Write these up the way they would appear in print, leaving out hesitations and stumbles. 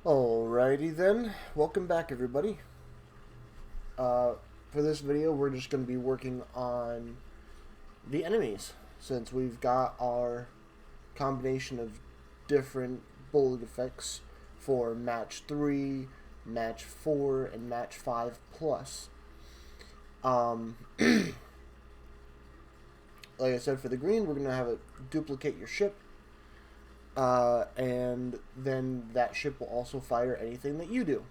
Alrighty then, welcome back everybody. Uh, for this video, we're just going to be working on the enemies, since we've got our combination of different bullet effects for match 3, match 4, and match 5 plus. Like I said, for the green, we're going to have it duplicate your ship, and then that ship will also fire anything that you do.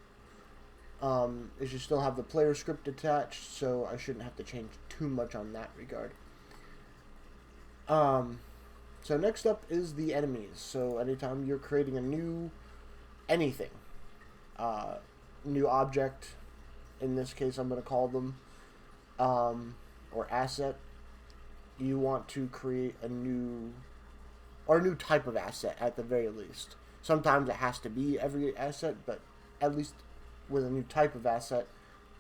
It should still have the player script attached, so I shouldn't have to change too much on that regard. Um, so next up is the enemies. So anytime you're creating a new anything, uh, new object, in this case I'm going to call them, or asset, you want to create a new type of asset at the very least. Sometimes it has to be every asset, but at least with a new type of asset,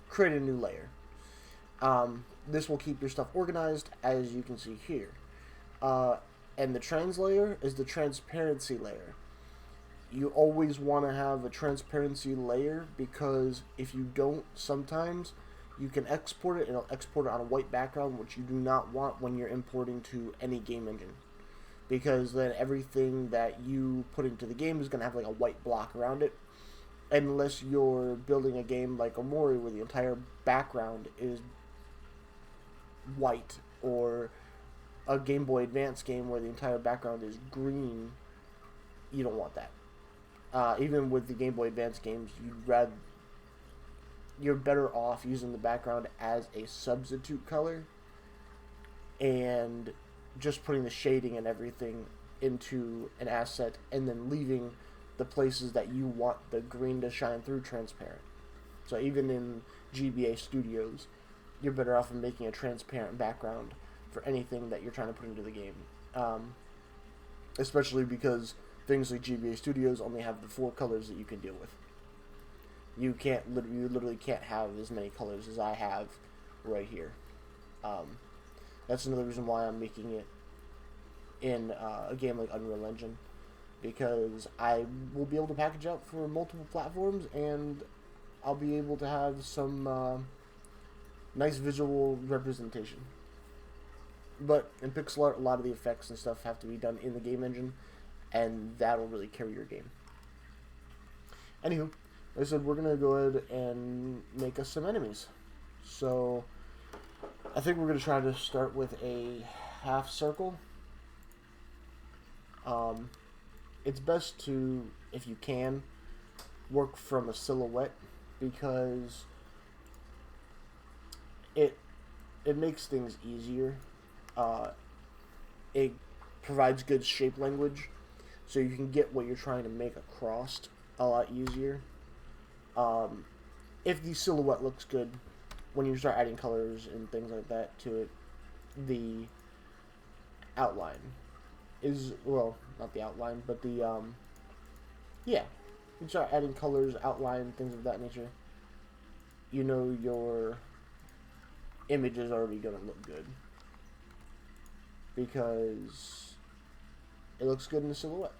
create a new layer. This will keep your stuff organized, as you can see here. And the trans layer is the transparency layer. You always want to have a transparency layer, because if you don't, sometimes you can export it and it'll export it on a white background, which you do not want when you're importing to any game engine, because then everything that you put into the game is going to have like a white block around it, unless you're building a game like Omori where the entire background is white, or a Game Boy Advance game where the entire background is green. You don't want that. Even with the Game Boy Advance games, you're better off using the background as a substitute color and just putting the shading and everything into an asset, and then leaving the places that you want the green to shine through transparent. So even in GBA Studios, you're better off in making a transparent background for anything that you're trying to put into the game. Especially because things like GBA Studios only have the 4 colors that you can deal with. You literally can't have as many colors as I have right here. That's another reason why I'm making it in a game like Unreal Engine, because I will be able to package out for multiple platforms, and I'll be able to have some nice visual representation. But in pixel art, a lot of the effects and stuff have to be done in the game engine, and that'll really carry your game. Anywho, like I said, we're gonna go ahead and make us some enemies. So I think we're gonna try to start with a half circle. It's best to, if you can, work from a silhouette, because it makes things easier. It provides good shape language, so you can get what you're trying to make across a lot easier. If the silhouette looks good, when you start adding colors and things like that to it, the outline is, well, not the outline, but the yeah, you start adding colors, outline, things of that nature, you know your image is already going to look good, because it looks good in the silhouette.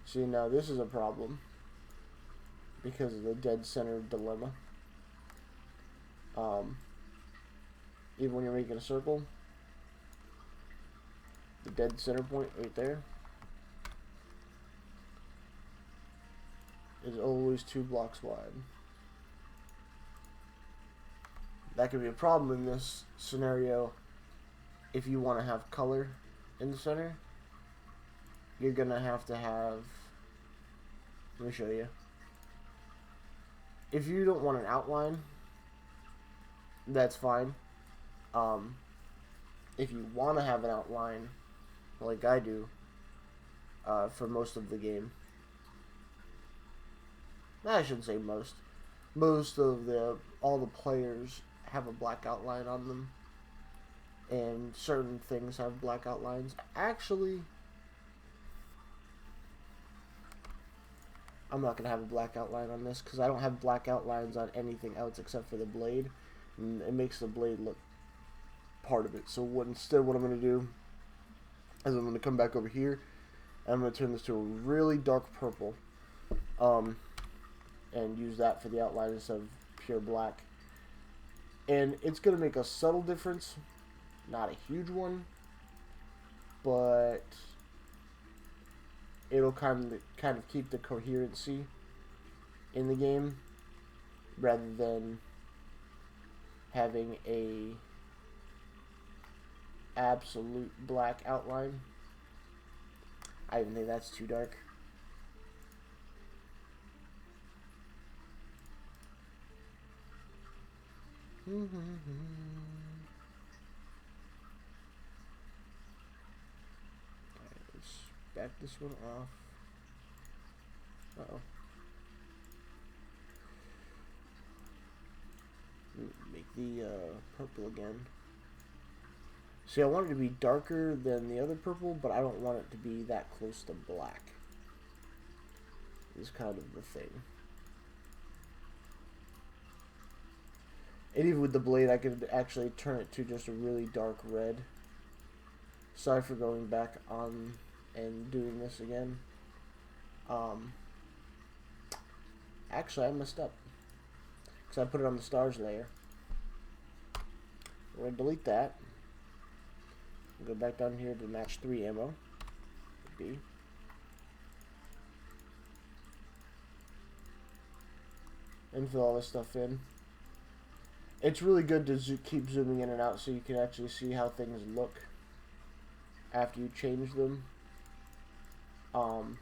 See, now this is a problem because of the dead center dilemma. Even when you're making a circle, the dead center point right there is always 2 blocks wide. That could be a problem in this scenario. If you want to have color in the center, you're gonna have to have, let me show you. If you don't want an outline, that's fine. If you want to have an outline, like I do, for most of the game, I shouldn't say most. Most of all the players have a black outline on them, and certain things have black outlines. Actually, I'm not going to have a black outline on this, because I don't have black outlines on anything else except for the blade, and it makes the blade look part of it. So instead what I'm going to do is I'm going to come back over here, I'm going to turn this to a really dark purple. And use that for the outline instead of pure black. And it's going to make a subtle difference. Not a huge one. But it'll kind of keep the coherency in the game rather than having a absolute black outline. I even think that's too dark. Let's back this one off. Uh-oh. Make the purple again. See, I want it to be darker than the other purple, but I don't want it to be that close to black. Is kind of the thing. And even with the blade, I could actually turn it to just a really dark red. Sorry for going back on and doing this again. Actually, I messed up. Because I put it on the stars layer. We're going to delete that. Go back down here to match 3 ammo. B. And fill all this stuff in. It's really good to keep zooming in and out so you can actually see how things look after you change them. And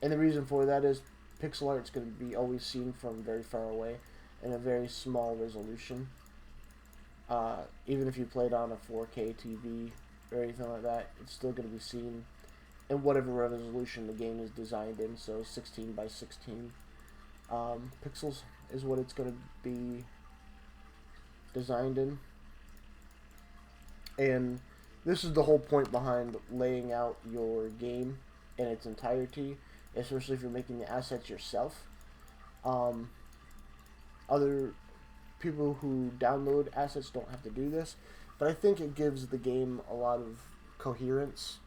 the reason for that is pixel art is going to be always seen from very far away in a very small resolution. Even if you played on a 4K TV or anything like that, it's still going to be seen in whatever resolution the game is designed in. So 16 by 16 pixels is what it's going to be designed in. And this is the whole point behind laying out your game in its entirety, especially if you're making the assets yourself. Other people who download assets don't have to do this, but I think it gives the game a lot of coherence.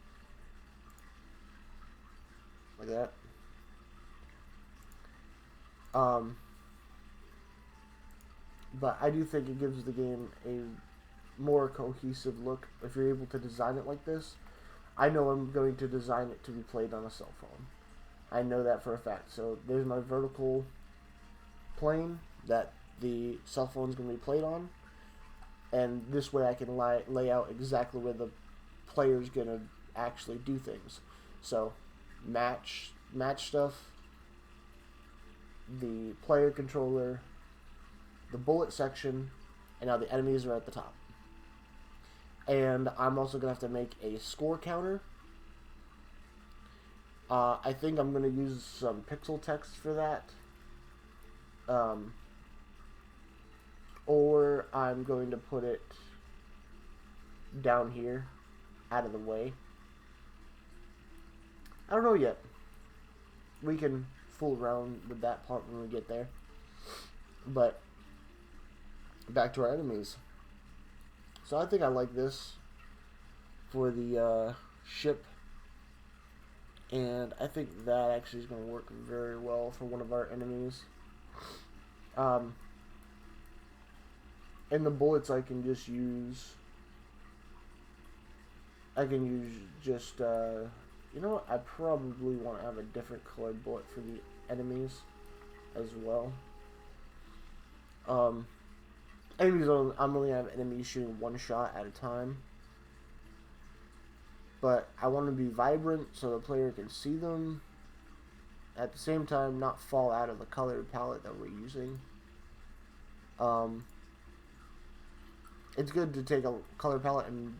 Like that. But I do think it gives the game a more cohesive look if you're able to design it like this. I know I'm going to design it to be played on a cell phone. I know that for a fact. So there's my vertical plane that the cell phone is going to be played on, and this way I can lay out exactly where the player is going to actually do things. So match stuff, the player controller, the bullet section, and now the enemies are at the top. And I'm also going to have to make a score counter. I think I'm going to use some pixel text for that. Or I'm going to put it down here, out of the way. I don't know yet. We can fool around with that part when we get there. But back to our enemies. So I think I like this for the ship. And I think that actually is going to work very well for one of our enemies. And the bullets I can just use. I can use just, you know what? I probably want to have a different colored bullet for the enemies as well. I'm only have enemies shooting one shot at a time. But I want to be vibrant so the player can see them. At the same time, not fall out of the color palette that we're using. It's good to take a color palette and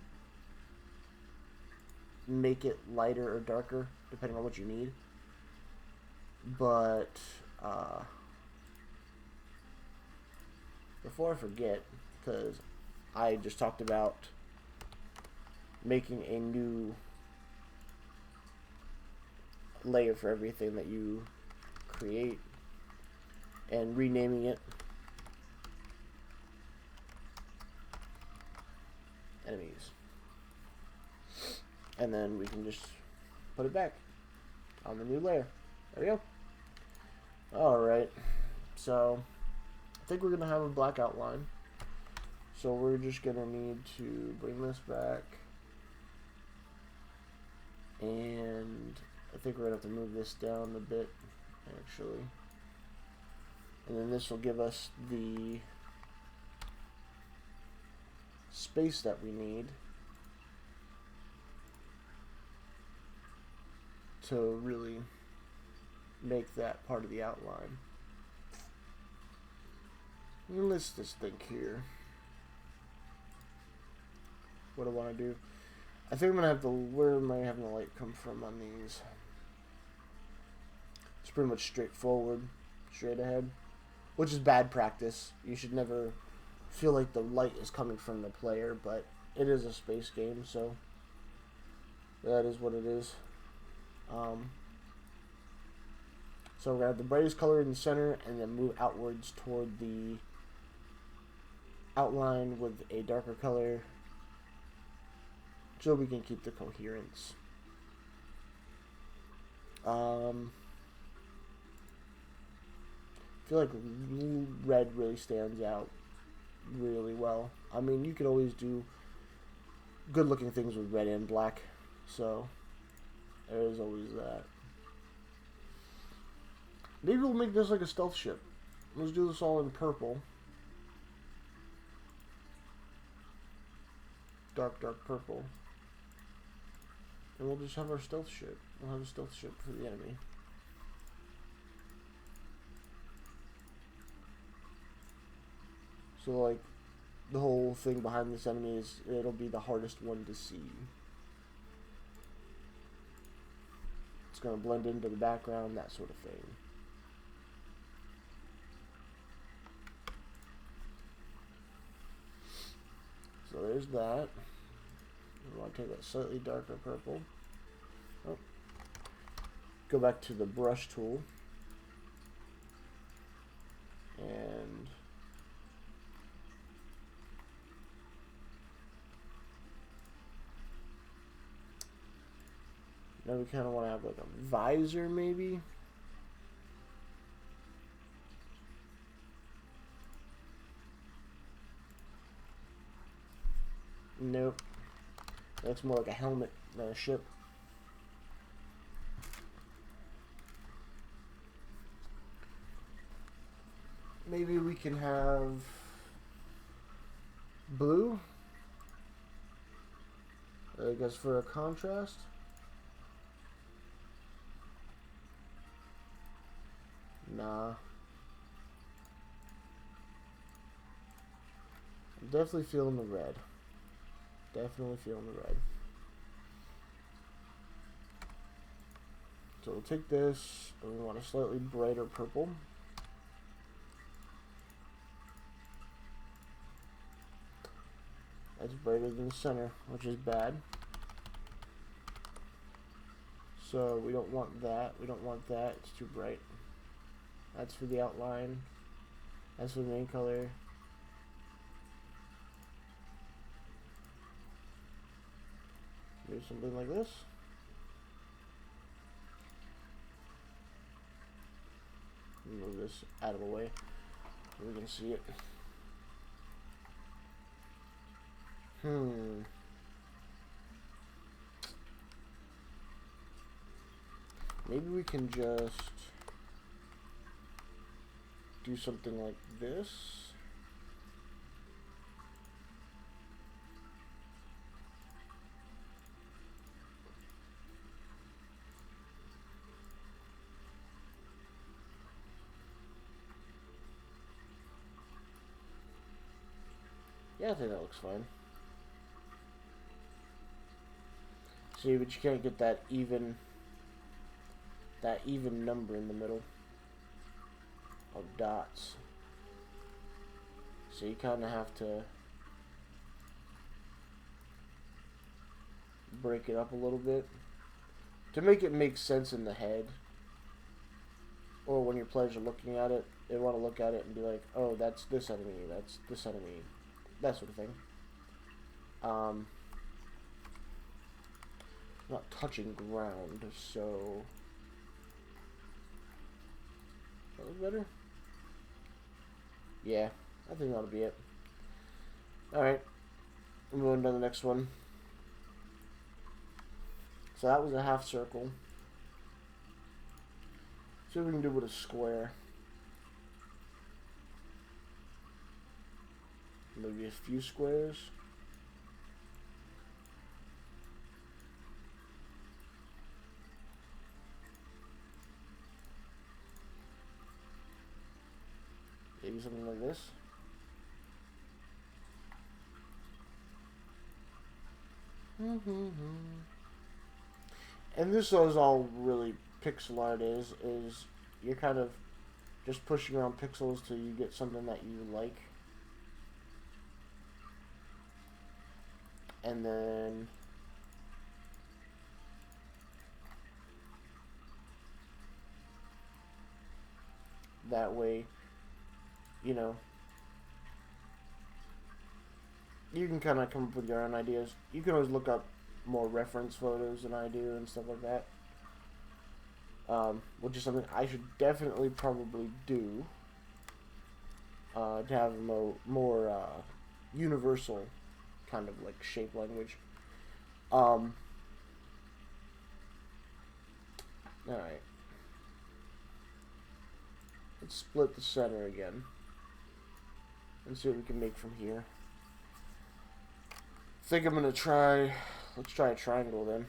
make it lighter or darker, depending on what you need. But, before I forget, because I just talked about making a new layer for everything that you create and renaming it. Enemies. And then we can just put it back on the new layer. There we go. Alright, so I think we're going to have a black outline. So we're just going to need to bring this back. And I think we're going to have to move this down a bit, actually. And then this will give us the space that we need to really make that part of the outline. And let's just think here. What do I want to do? I think I'm going to have to, where am I having the light come from on these? It's pretty much straightforward, straight ahead, which is bad practice. You should never feel like the light is coming from the player, but it is a space game, so that is what it is. So we're going to have the brightest color in the center and then move outwards toward the outline with a darker color so we can keep the coherence. I feel like red really stands out really well. I mean, you could always do good looking things with red and black, so there's always that. Maybe we'll make this like a stealth ship. Let's do this all in purple. Dark, dark purple. And we'll just have our stealth ship. We'll have a stealth ship for the enemy. So, like, the whole thing behind this enemy is it'll be the hardest one to see. It's going to blend into the background, that sort of thing. So there's that. We want to take that slightly darker purple. Oh. Go back to the brush tool. And now we kind of want to have like a visor maybe. Nope. That's more like a helmet than a ship. Maybe we can have blue, I guess, for a contrast. Nah. I'm definitely feeling the red. Definitely feeling the red. So we'll take this, and we want a slightly brighter purple. That's brighter than the center, which is bad. So we don't want that. We don't want that. It's too bright. That's for the outline. That's for the main color. Do something like this. Move this out of the way so we can see it. Maybe we can just do something like this. Yeah, I think that looks fine. See, but you can't get that even number in the middle of dots. So you kind of have to break it up a little bit to make it make sense in the head, or when your players are looking at it, they want to look at it and be like, oh, that's this enemy, that's this enemy, that sort of thing. not touching ground, so that looks better. Yeah, I think that'll be it. Alright, I'm going to the next one. So that was a half circle. See what we can do with a square. Maybe a few squares. Maybe something like this. And this is all really pixel art is you're kind of just pushing around pixels till you get something that you like. And then that way, you know, you can kind of come up with your own ideas. You can always look up more reference photos than I do and stuff like that. Which is something I should definitely probably do to have a more universal kind of like shape language. Alright. Let's split the center again and see what we can make from here. I think I'm gonna try, let's try a triangle then.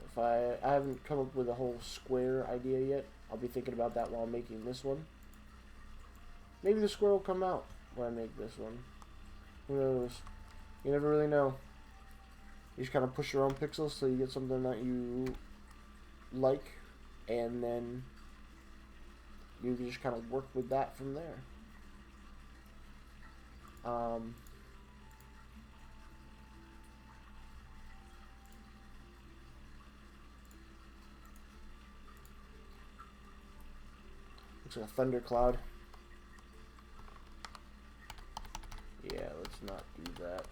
If I haven't come up with a whole square idea yet, I'll be thinking about that while making this one. Maybe the square will come out when I make this one. Who knows? You never really know. You just kind of push your own pixels till you get something that you like, and then you can just kind of work with that from there. Looks like a thundercloud. Yeah, let's not do that.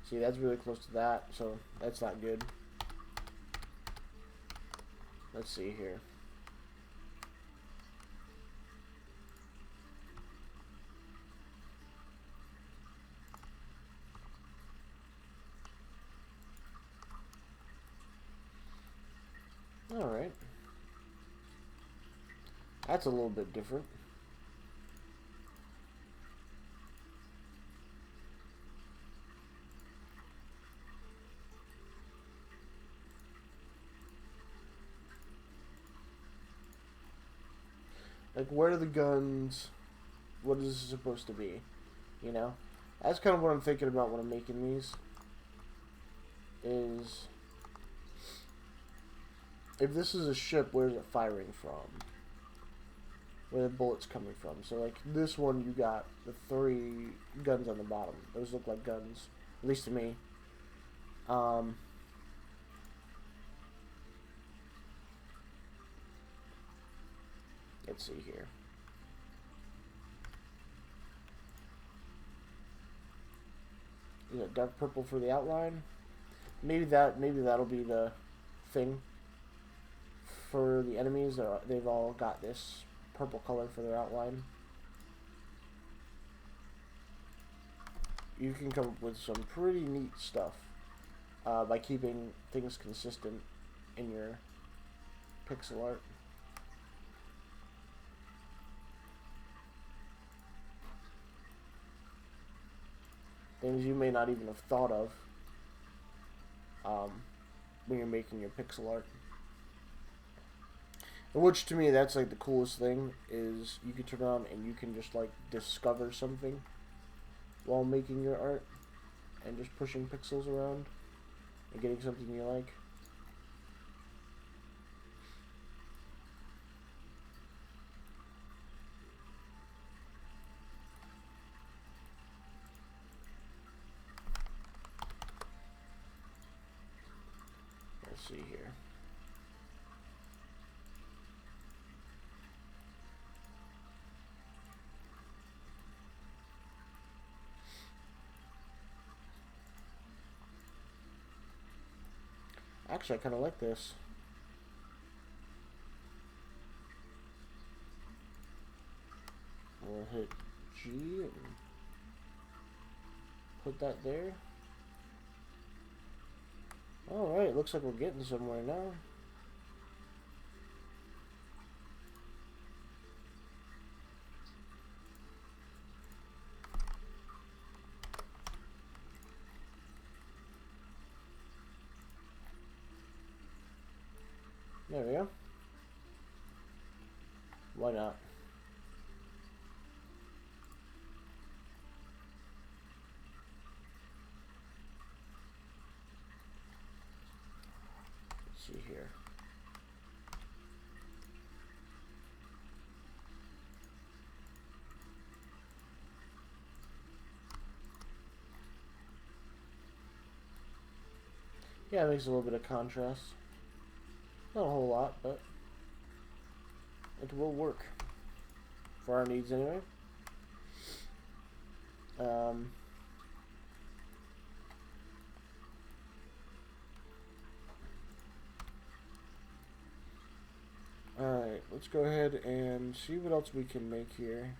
See, that's really close to that, so that's not good. Let's see here. Alright. That's a little bit different. Like, where are the guns? What is this supposed to be? You know? That's kind of what I'm thinking about when I'm making these. Is, if this is a ship, where's it firing from? Where the bullets coming from? So, like, this one, you got the 3 guns on the bottom. Those look like guns. At least to me. Let's see here. Is it dark purple for the outline? Maybe that'll be the thing for the enemies. They've all got this purple color for their outline. You can come up with some pretty neat stuff by keeping things consistent in your pixel art. Things you may not even have thought of when you're making your pixel art. And which, to me, that's like the coolest thing, is you can turn around and you can just like discover something while making your art and just pushing pixels around and getting something you like. Let's see here. Actually, I kind of like this. We'll hit G and put that there. Alright, looks like we're getting somewhere now. There we go. Why not? Let's see here. Yeah, it makes a little bit of contrast. Not a whole lot, but it will work for our needs anyway. Alright, let's go ahead and see what else we can make here.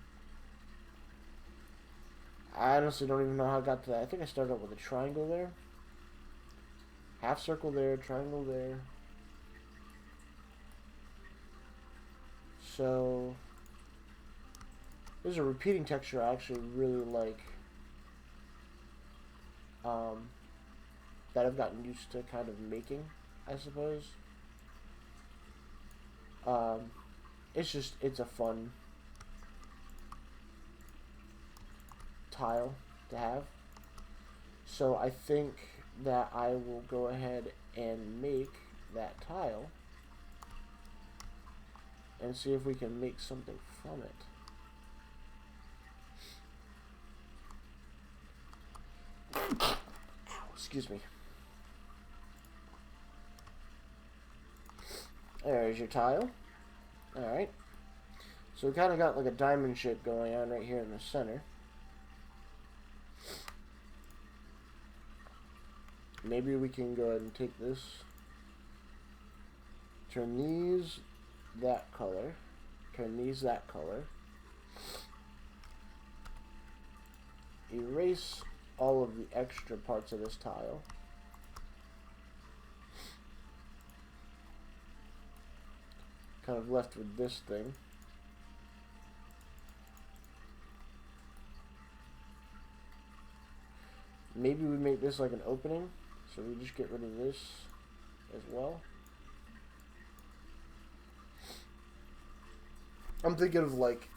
I honestly don't even know how I got to that. I think I started out with a triangle there. Half circle there, triangle there. So, there's a repeating texture I actually really like. That I've gotten used to kind of making, I suppose. It's a fun tile to have. So I think that I will go ahead and make that tile and see if we can make something from it. Excuse me. There's your tile. Alright. So we kind of got like a diamond shape going on right here in the center. Maybe we can go ahead and take this, turn these that color, turn these that color, erase all of the extra parts of this tile, kind of left with this thing. Maybe we make this like an opening, so we just get rid of this as well. I'm thinking of like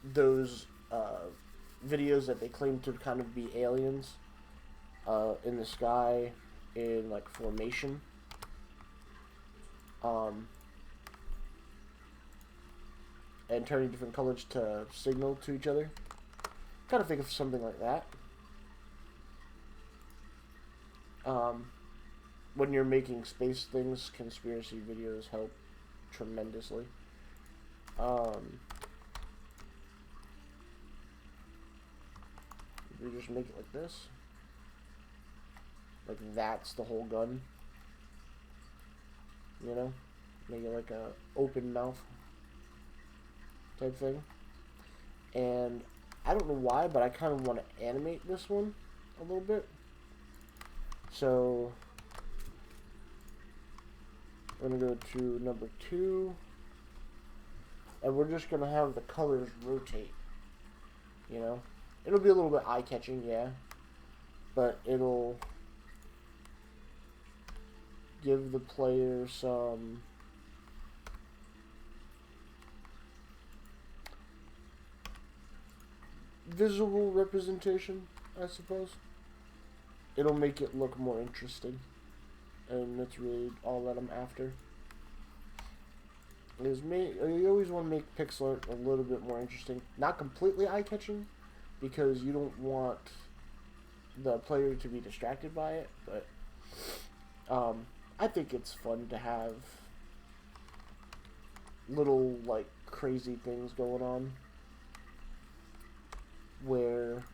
those videos that they claim to kind of be aliens in the sky in like formation. And turning different colors to signal to each other. Kind of think of something like that. When you're making space things, conspiracy videos help tremendously. We just make it like this. Like that's the whole gun. You know? Make it like a open mouth type thing. And I don't know why, but I kind of want to animate this one a little bit. So we're going to go to number 2. And we're just going to have the colors rotate. You know? It'll be a little bit eye-catching, yeah. But it'll give the player some visual representation, I suppose. It'll make it look more interesting. And that's really all that I'm after. You always want to make pixel art a little bit more interesting. Not completely eye-catching, because you don't want the player to be distracted by it, but I think it's fun to have little, like, crazy things going on, where,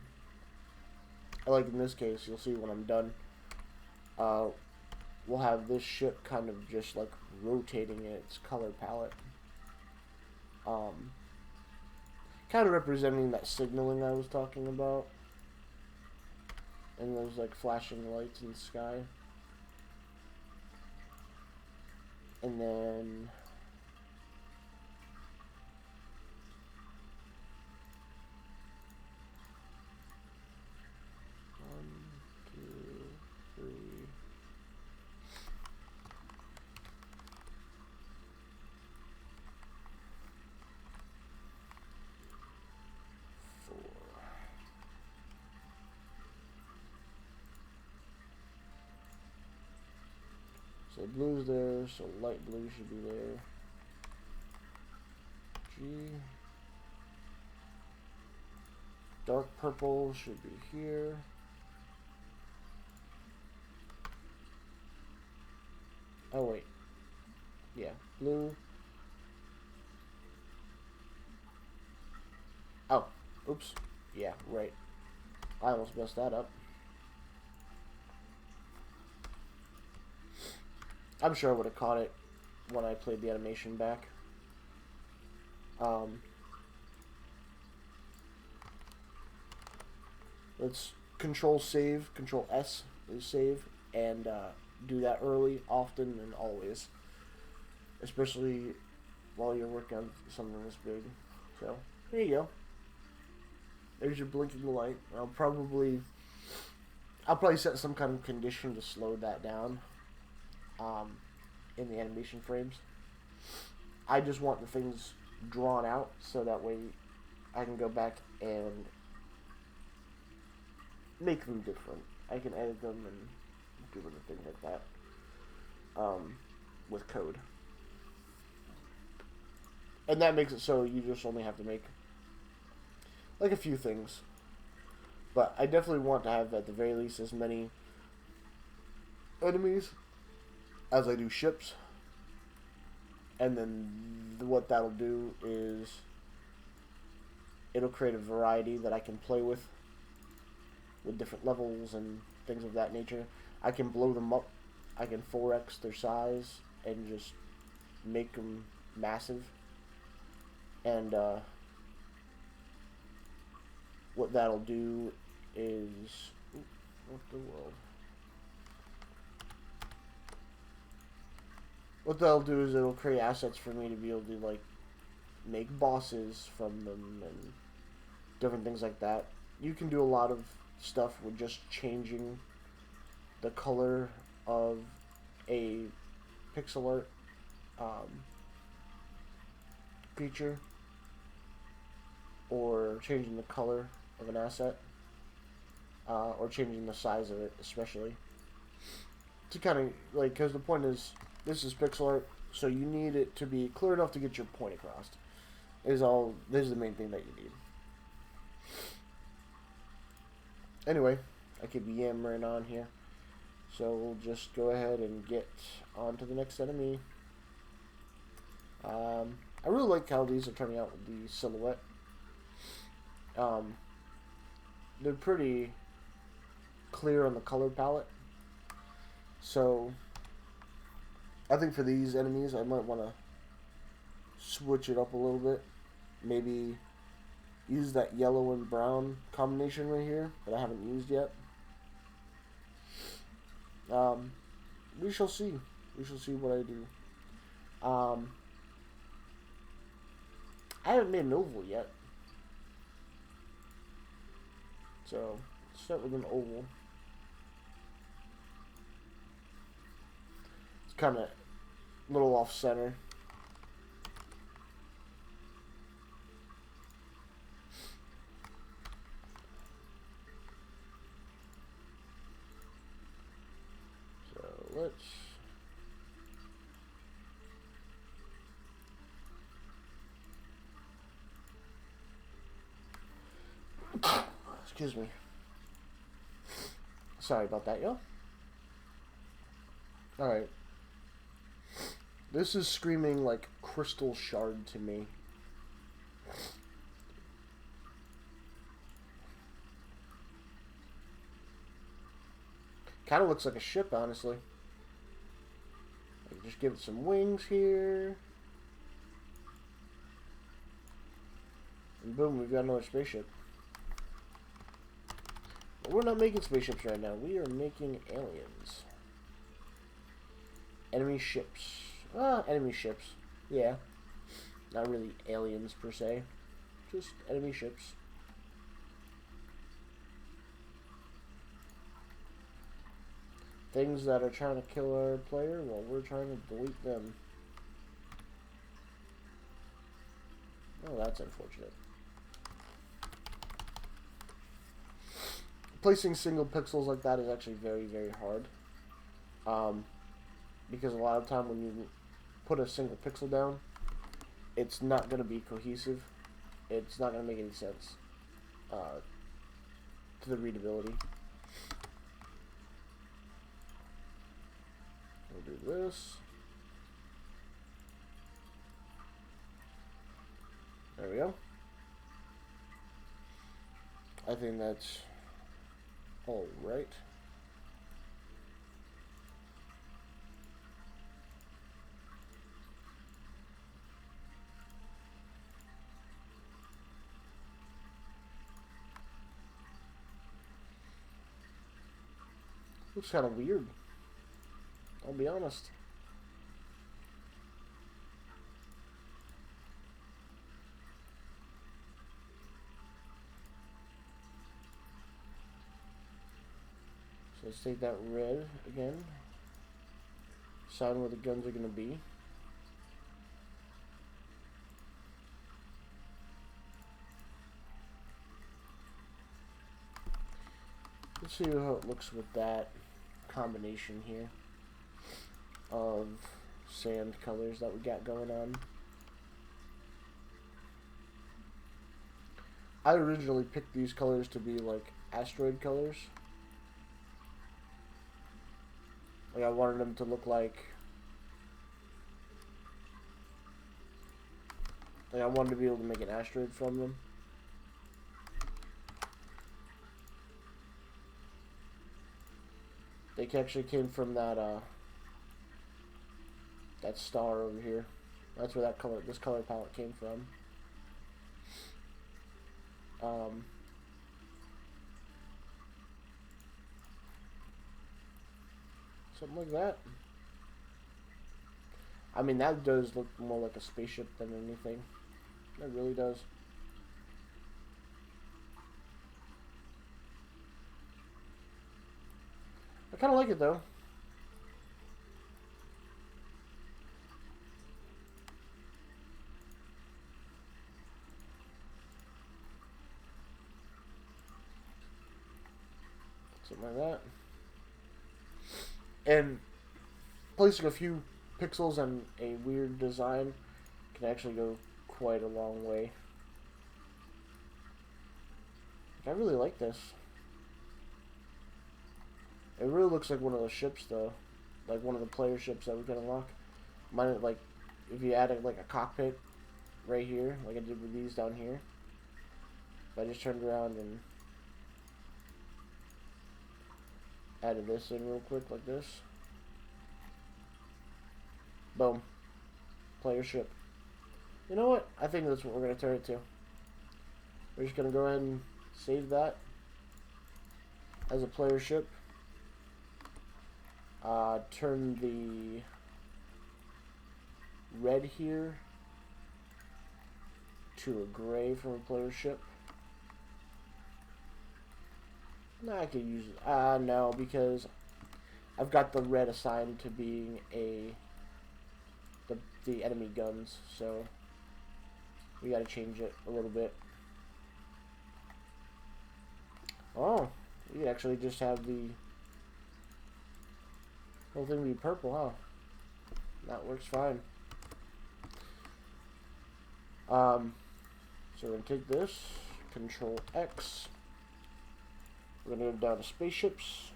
like in this case, you'll see when I'm done, we'll have this ship kind of just like rotating its color palette. Kind of representing that signaling I was talking about. And those like flashing lights in the sky. And then so blue's there, so light blue should be there. G. Dark purple should be here. Oh wait. Yeah, blue. Oh, oops. Yeah, right. I almost messed that up. I'm sure I would have caught it when I played the animation back. Let's Control save, Control S is save, and do that early, often, and always. Especially while you're working on something this big. So, there you go. There's your blinking light. I'll probably set some kind of condition to slow that down in the animation frames. I just want the things drawn out so that way I can go back and make them different. I can edit them and do other things like that with code. And that makes it so you just only have to make like a few things. But I definitely want to have at the very least as many enemies as I do ships. And then what that'll do is it'll create a variety that I can play with different levels and things of that nature. I can blow them up. I can 4x their size and just make them massive. And what that'll do is... what the world? What that'll do is it'll create assets for me to be able to, like, make bosses from them and different things like that. You can do a lot of stuff with just changing the color of a pixel art creature, or changing the color of an asset, or changing the size of it, especially to kind of like, because the point is this is pixel art, so you need it to be clear enough to get your point across. This is the main thing that you need. Anyway, I could be yammering on here, so we'll just go ahead and get on to the next enemy. I really like how these are turning out with the silhouette. They're pretty clear on the color palette, so I think for these enemies I might want to switch it up a little bit. Maybe use that yellow and brown combination right here that I haven't used yet. We shall see. We shall see what I do. I haven't made an oval yet. So, let's start with an oval. It's kind of a little off center. Let's excuse me. Sorry about that, yo. Alright. This is screaming like Crystal Shard to me. Kind of looks like a ship, honestly. just give it some wings here. And boom, we've got another spaceship. But we're not making spaceships right now. We are making aliens. Enemy ships. Enemy ships. Yeah. Not really aliens per se. Just enemy ships. Things that are trying to kill our player while we're trying to delete them. Oh, that's unfortunate. Placing single pixels like that is actually very, very hard. Because a lot of time when you put a single pixel down, it's not going to be cohesive. It's not going to make any sense to the readability. We'll do this. There we go. I think that's all right. Looks kind of weird. I'll be honest. So let's take that red again. Decide where the guns are going to be. Let's see how it looks with that combination here of sand colors that we got going on. I originally picked these colors to be like asteroid colors. Like I wanted them to look like I wanted to be able to make an asteroid from them. They actually came from that that star over here. That's where this color palette came from. Something like that. I mean, that does look more like a spaceship than anything. It really does. I kind of like it though. Something like that. And placing a few pixels on a weird design can actually go quite a long way. I really like this. It really looks like one of the ships though. Like one of the player ships that we can unlock. Mine, like, if you added like a cockpit right here, like I did with these down here. If I just turned around and added this in real quick like this. Boom. Player ship. You know what? I think that's what we're going to turn it to. We're just going to go ahead and save that as a player ship. Turn the red here to a gray from a player ship. No, I could use it. No, because I've got the red assigned to being the enemy guns, so we gotta change it a little bit. Oh, we actually just have the whole thing be purple, huh? That works fine. So we're gonna take this, Control X. We're gonna go down to spaceships.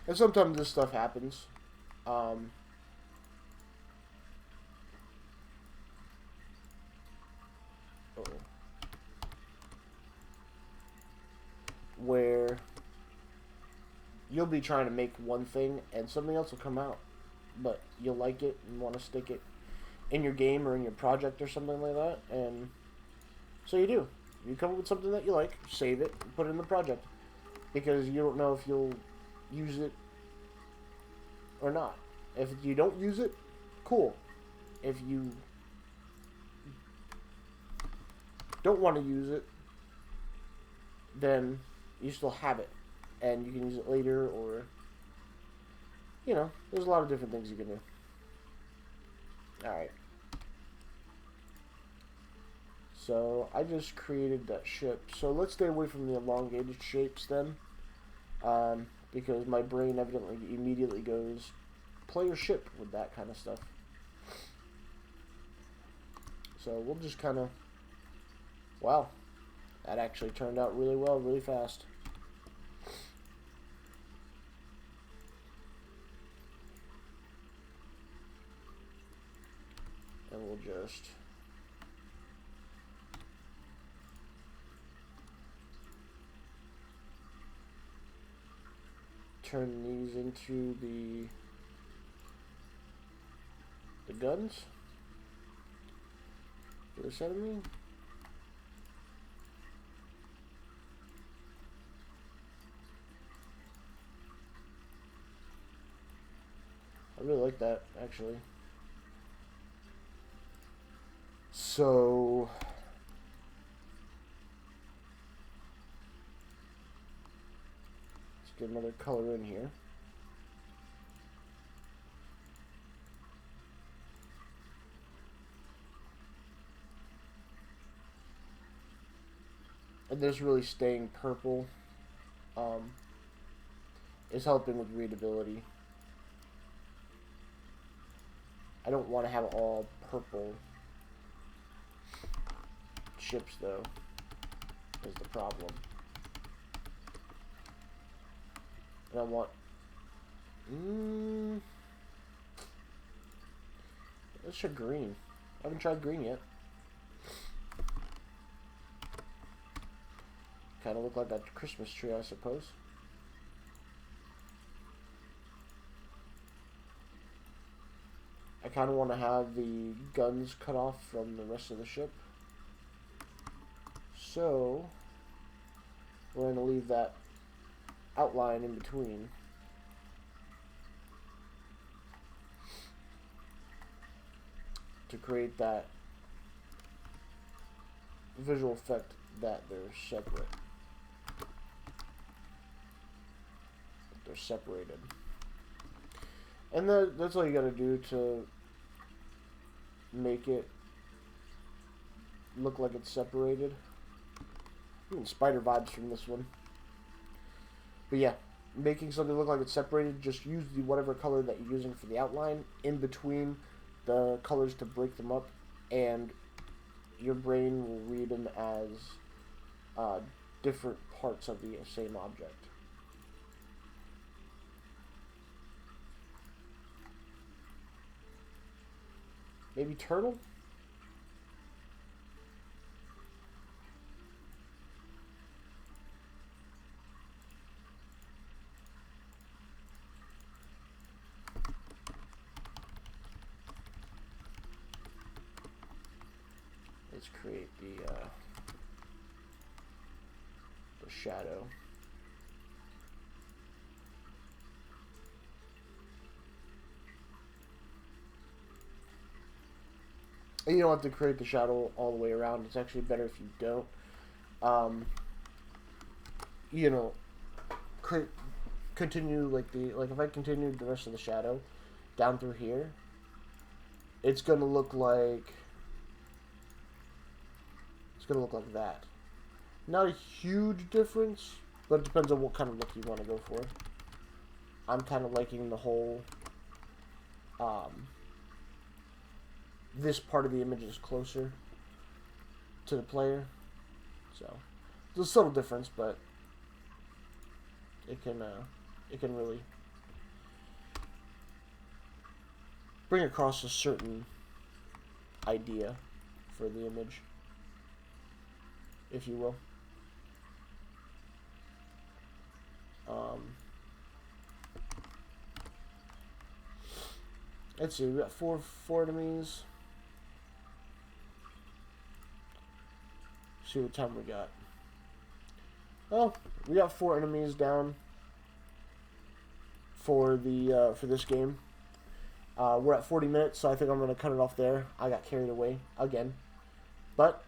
And sometimes this stuff happens. Where you'll be trying to make one thing and something else will come out. but you'll like it and want to stick it in your game or in your project or something like that. And so you do. You come up with something that you like, save it, put it in the project, because you don't know if you'll use it or not. If you don't use it, cool. If you don't want to use it, then you still have it, and you can use it later, or there's a lot of different things you can do. Alright. So I just created that ship. So let's stay away from the elongated shapes then, because my brain evidently immediately goes, play your ship with that kind of stuff. So we'll just kind of, wow, that actually turned out really well, really fast. And we'll just turn these into the guns for this enemy. I really like that, actually. So let's get another color in here. And this really staying purple is helping with readability. I don't want to have all purple ships, though, is the problem. And I want... let's try green. I haven't tried green yet. Kind of look like that Christmas tree, I suppose. I kind of want to have the guns cut off from the rest of the ship. So we're going to leave that outline in between. To create that visual effect that they're separate. They're separated. And that's all you gotta do to make it look like it's separated. Spider vibes from this one. But yeah, making something look like it's separated, just use the whatever color that you're using for the outline in between the colors to break them up, and your brain will read them as different parts of the same object. Maybe turtle? Let's create the shadow. And you don't have to create the shadow all the way around. It's actually better if you don't. Continue like if I continued the rest of the shadow down through here, it's gonna look like that. Not a huge difference, but it depends on what kind of look you want to go for. I'm kind of liking the whole this part of the image is closer to the player, so it's a subtle difference, but it can really bring across a certain idea for the image, if you will. Let's see, we got four enemies. See what time we got. Well, we got 4 enemies down for the for this game. We're at 40 minutes, so I think I'm gonna cut it off there. I got carried away again, but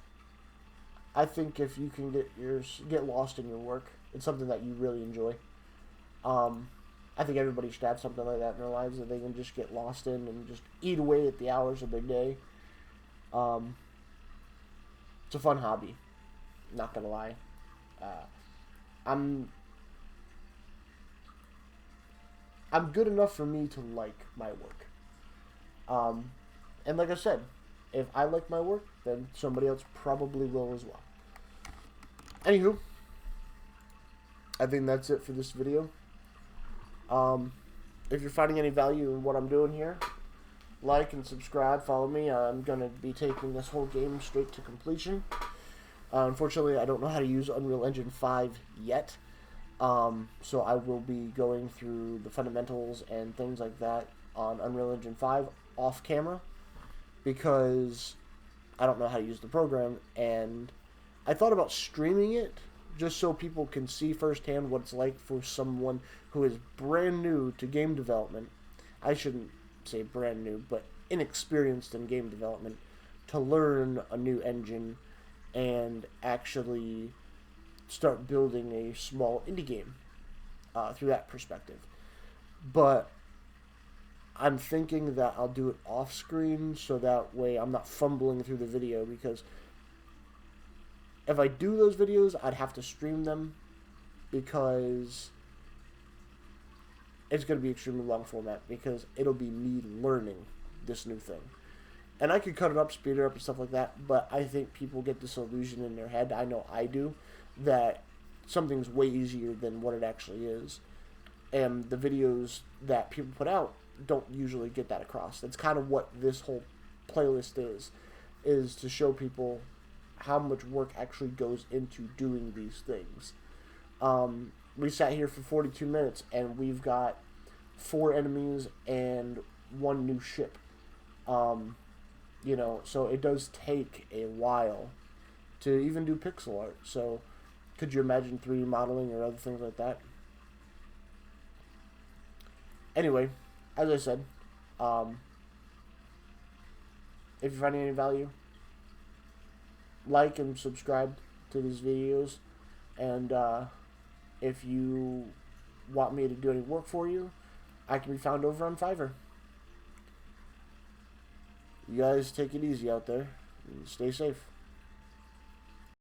I think if you can get lost in your work, it's something that you really enjoy. I think everybody should have something like that in their lives that they can just get lost in and just eat away at the hours of their day. It's a fun hobby, not gonna lie. I'm good enough for me to like my work. And like I said, if I like my work, then somebody else probably will as well. Anywho, I think that's it for this video. If you're finding any value in what I'm doing here, like and subscribe, follow me. I'm going to be taking this whole game straight to completion. Unfortunately, I don't know how to use Unreal Engine 5 yet. So I will be going through the fundamentals and things like that on Unreal Engine 5 off camera, because I don't know how to use the program, and I thought about streaming it just so people can see firsthand what it's like for someone who is brand new to game development. I shouldn't say brand new, but inexperienced in game development, to learn a new engine and actually start building a small indie game through that perspective. But I'm thinking that I'll do it off screen so that way I'm not fumbling through the video, because if I do those videos, I'd have to stream them, because it's going to be extremely long format, because it'll be me learning this new thing. And I could cut it up, speed it up, and stuff like that, but I think people get this illusion in their head, I know I do, that something's way easier than what it actually is. And the videos that people put out don't usually get that across. That's kind of what this whole playlist is to show people how much work actually goes into doing these things. We sat here for 42 minutes, and we've got 4 enemies and 1 new ship. You know, so it does take a while to even do pixel art. So could you imagine 3D modeling or other things like that? Anyway, as I said, if you're finding any value, like and subscribe to these videos. And if you want me to do any work for you, I can be found over on Fiverr. You guys take it easy out there and stay safe.